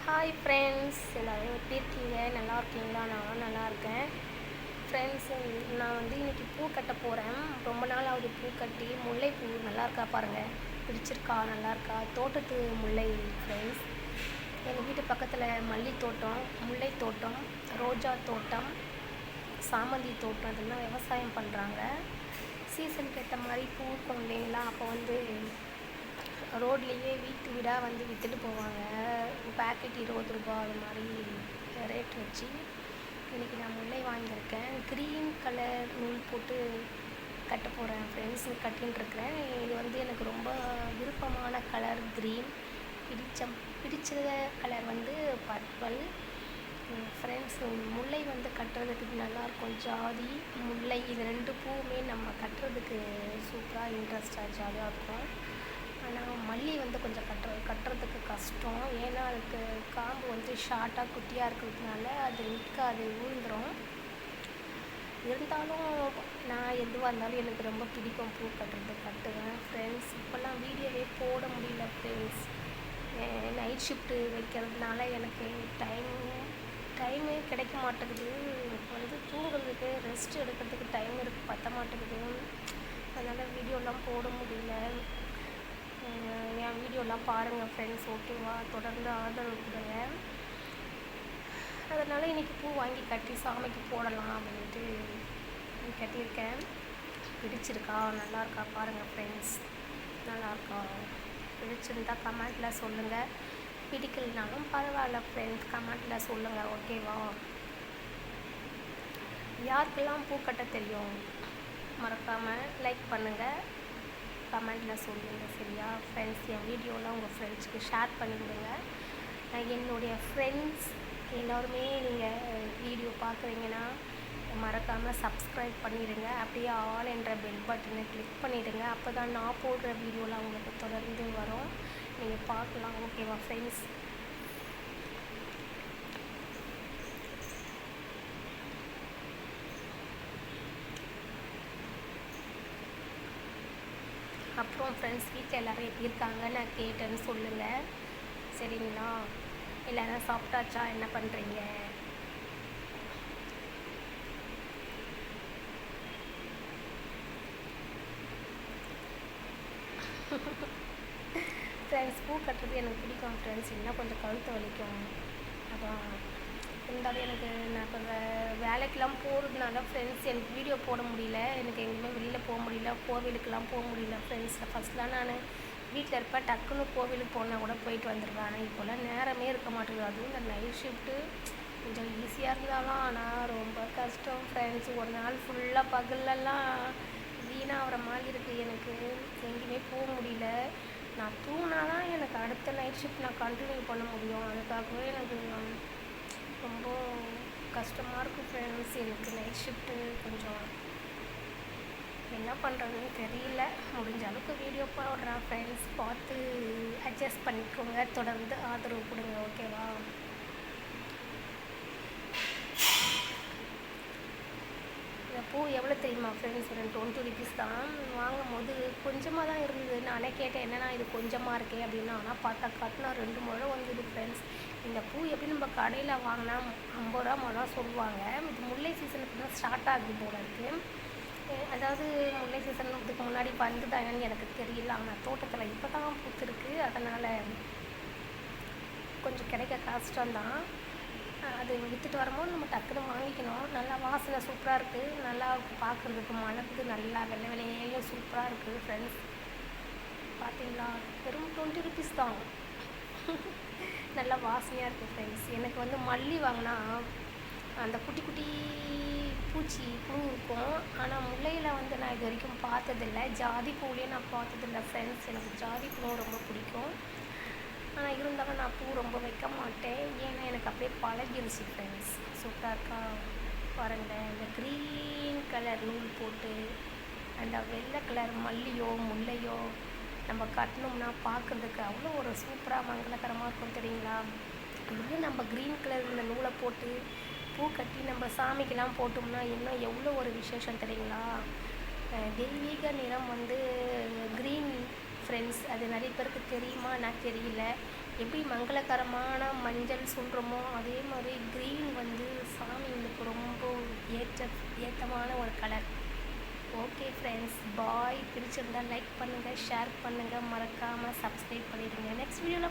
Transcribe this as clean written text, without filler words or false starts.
Hi friends, எல்லோரும் எப்படி இருக்கீங்க? நல்லா இருக்கீங்களா? நானும் நல்லா இருக்கேன் ஃப்ரெண்ட்ஸ். நான் இன்றைக்கி பூ கட்ட போகிறேன். ரொம்ப நாள் ஆகுது பூ கட்டி. முல்லைப்பூ நல்லா இருக்கா பாருங்கள், பிடிச்சிருக்கா, நல்லா இருக்கா? தோட்டத்து முல்லை ஃப்ரெண்ட்ஸ். எங்கள் வீட்டு பக்கத்தில் மல்லி தோட்டம், முல்லை தோட்டம், ரோஜா தோட்டம், சாமந்தி தோட்டம், இதெல்லாம் விவசாயம் பண்ணுறாங்க. சீசனுக்கு ஏற்ற மாதிரி பூ இருக்கும் இல்லைங்களா? அப்போ ரோட்லேயே வீட்டு வீடாக விற்றுட்டு போவாங்க. பேக்கெட் 20 ரூபா அது மாதிரி ரேட் வச்சு. இன்றைக்கி நான் முல்லை வாங்கியிருக்கேன். க்ரீன் கலர் நூல் போட்டு கட்ட போகிறேன் ஃப்ரெண்ட்ஸ். கட்டின்ட்டுருக்கிறேன். இது எனக்கு ரொம்ப விருப்பமான கலர் க்ரீன். பிடிச்ச கலர் பர்பிள் ஃப்ரெண்ட்ஸ். முல்லை கட்டுறதுக்கு நல்லாயிருக்கும். ஜாதி, முல்லை இது 2 பூவுமே நம்ம கட்டுறதுக்கு சூப்பராக இன்ட்ரெஸ்டாக ஜாலியாக இருக்கும். ஆனால் மல்லி கொஞ்சம் கட்டுறதுக்கு கஷ்டம். ஏன்னா அதுக்கு காம்பு ஷார்ட்டாக குட்டியாக இருக்கிறதுனால அது நிற்காது, விழுந்துடும். இருந்தாலும் நான் எதுவாக இருந்தாலும் எனக்கு ரொம்ப பிடிக்கும். பூ கட்டுவேன் ஃப்ரெண்ட்ஸ். இப்போல்லாம் வீடியோவே போட முடியல ஃப்ரெண்ட்ஸ். நைட் ஷிஃப்ட்டு வைக்கிறதுனால எனக்கு டைமே கிடைக்க மாட்டேங்குது. தூங்குறதுக்கு, ரெஸ்ட் எடுக்கிறதுக்கு டைம் பற்ற மாட்டேங்குது. அதனால் வீடியோலாம் போட முடியல. என் வீடியோலாம் பாருங்கள் ஃப்ரெண்ட்ஸ், ஓகேவா? தொடர்ந்து ஆதரவு கொடுங்க. அதனால் இன்றைக்கி பூ வாங்கி கட்டி சாமிக்கு போடலாம் அப்படின்ட்டு கட்டியிருக்கேன். பிடிச்சிருக்கா, நல்லா இருக்கா பாருங்கள் ஃப்ரெண்ட்ஸ். நல்லாயிருக்கா? பிடிச்சிருந்தா கமெண்ட்டில் சொல்லுங்கள். பிடிக்கலனாலும் பரவாயில்ல ஃப்ரெண்ட்ஸ், கமெண்ட்டில் சொல்லுங்கள், ஓகேவா? யாருக்கெல்லாம் பூ கட்ட தெரியும் மறக்காமல் லைக் பண்ணுங்கள், கமெண்டில் சொல்லுங்கள், சரியா ஃப்ரெண்ட்ஸ்? என் வீடியோலாம் உங்கள் ஃப்ரெண்ட்ஸ்க்கு ஷேர் பண்ணிவிடுங்க. என்னுடைய ஃப்ரெண்ட்ஸ் எல்லோருமே நீங்கள் வீடியோ பார்க்குறீங்கன்னா மறக்காமல் சப்ஸ்கிரைப் பண்ணிடுங்க. அப்படியே ஆல் என்ற பெல் பட்டனை கிளிக் பண்ணிவிடுங்க. அப்போ தான் நான் போடுற வீடியோலாம் உங்களுக்கு தொடர்ந்து வரும், நீங்கள் பார்க்கலாம், ஓகேவா ஃப்ரெண்ட்ஸ்? அப்புறம் ஃப்ரெண்ட்ஸ், வீட்டில் எல்லோரும் எப்படி இருக்காங்க நான் கேட்டேன்னு சொல்லுங்கள், சரிங்களா? எல்லோரும் சாப்பிட்டாச்சா? என்ன பண்ணுறீங்க? ஃப்ரெண்ட்ஸ், பூ கட்டுறது எனக்கு பிடிக்கும் ஃப்ரெண்ட்ஸ். இன்னும் கொஞ்சம் கழுத்து வலிக்கும். அதான் இருந்தாலும் நான் இப்போ வேலைக்கெலாம் போகிறதுனால ஃப்ரெண்ட்ஸ் எனக்கு வீடியோ போட முடியல. எனக்கு எங்கேயுமே வெளியில் போக முடியல, கோவிலுக்கெலாம் போக முடியல ஃப்ரெண்ட்ஸ். ஃபஸ்ட்லாம் நான் வீட்டில் இருப்பேன், டக்குன்னு கோவிலுக்கு போனால் கூட போயிட்டு வந்துடுவேன். ஆனால் இப்போல்லாம் நேரமே இருக்க மாட்டேங்குது. அதுவும் இந்த நைட் ஷிஃப்ட்டு கொஞ்சம் ஈஸியாக இருந்தாலும் ஆனால் ரொம்ப கஷ்டம் ஃப்ரெண்ட்ஸ். ஒரு நாள் ஃபுல்லாக பகல்லலாம் வீணாகிற மாதிரி இருக்குது. எனக்கு எங்கேயுமே போக முடியல. நான் தூங்கினா தான் எனக்கு அடுத்த நைட் ஷிஃப்ட் நான் கண்டினியூ பண்ண முடியும். அதுக்காகவே எனக்கு ரொம்ப கஷ்டமாக இருக்கும் ஃப்ரெண்ட்ஸ். எனக்கு நைட் ஷிஃப்ட்டு கொஞ்சம் என்ன பண்ணுறதுன்னு தெரியல. முடிஞ்ச அளவுக்கு வீடியோ போடுறேன் ஃப்ரெண்ட்ஸ், பார்த்து அட்ஜஸ்ட் பண்ணிக்கோங்க. தொடர்ந்து ஆதரவு கொடுங்க, ஓகேவா? இந்த பூ எவ்வளோ தெரியுமா ஃப்ரெண்ட்ஸ்? 20 ருபீஸ் தான். வாங்கும் போது கொஞ்சமாக தான் இருந்தது. நானே கேட்டேன், என்னன்னா இது கொஞ்சமாக இருக்கே அப்படின்னா. ஆனால் பார்த்தா கட்டினா 2 முழம் வந்தது ஃப்ரெண்ட்ஸ். இந்த பூ எப்படி நம்ம கடையில் வாங்கினா 50 ரூபா முழம் சொல்லுவாங்க. இது முல்லை சீசனுக்கு தான் ஸ்டார்ட் ஆகுது போல இருக்குது. அதாவது முல்லை சீசன் இதுக்கு முன்னாடி வந்துதாங்கன்னு எனக்கு தெரியல. ஆனால் தோட்டத்தில் இப்போ தான் பூத்துருக்கு. அதனால் கொஞ்சம் கிடைக்க கஷ்டம்தான். அது விற்றுட்டு வரும்போது நம்ம டக்குன்னு வாங்கிக்கணும். நல்லா வாசனை சூப்பராக இருக்குது, நல்லா பார்க்குறதுக்கு மணக்குது, நல்லா வெள்ளை வெள்ளையும் சூப்பராக இருக்குது ஃப்ரெண்ட்ஸ். பார்த்தீங்களா? வெறும் 20 ருபீஸ் தான். நல்லா வாசனையாக இருக்குது ஃப்ரெண்ட்ஸ். எனக்கு மல்லி வாங்கினா அந்த குட்டி குட்டி பூச்சி பூ இருக்கும். ஆனால் முல்லையில் நான் இது வரைக்கும் பார்த்ததில்லை. ஜாதி பூவிலையும் நான் பார்த்ததில்லை ஃப்ரெண்ட்ஸ். எனக்கு ஜாதி பூவும் ரொம்ப பிடிக்கும். ஆனால் இருந்தாலும் நான் பூ ரொம்ப வைக்க மாட்டேன். ஏன்னா எனக்கு அப்படியே பழகிருச்சு ஃப்ரெண்ட்ஸ். சூப்பராக இருக்கா பாருங்கள். இந்த க்ரீன் கலர் நூல் போட்டு அந்த வெள்ளை கலர் மல்லியோ முல்லையோ நம்ம கட்டினோம்னா பார்க்குறதுக்கு அவ்வளோ ஒரு சூப்பராக மங்களகரமாக இருக்கும், தெரியுங்களா? இதுவே நம்ம க்ரீன் கலர் இந்த நூலை போட்டு பூ கட்டி நம்ம சாமிக்கெலாம் போட்டோம்னா இன்னும் எவ்வளோ ஒரு விசேஷம், தெரியுங்களா? தெய்வீக நிறம் க்ரீன் ஃப்ரெண்ட்ஸ். அது நிறைய பேருக்கு தெரியுமா நான் தெரியல. எப்படி மங்களகரமான மஞ்சள் சொல்கிறோமோ அதே மாதிரி க்ரீன் வந்து சாமிங்களுக்கு ரொம்ப ஏற்றமான ஒரு கலர். ஓகே ஃப்ரெண்ட்ஸ், பாய். பிடிச்சிருந்தால் லைக் பண்ணுங்கள், ஷேர் பண்ணுங்கள், மறக்காமல் சப்ஸ்கிரைப் பண்ணிடுங்க. நெக்ஸ்ட் வீடியோவில்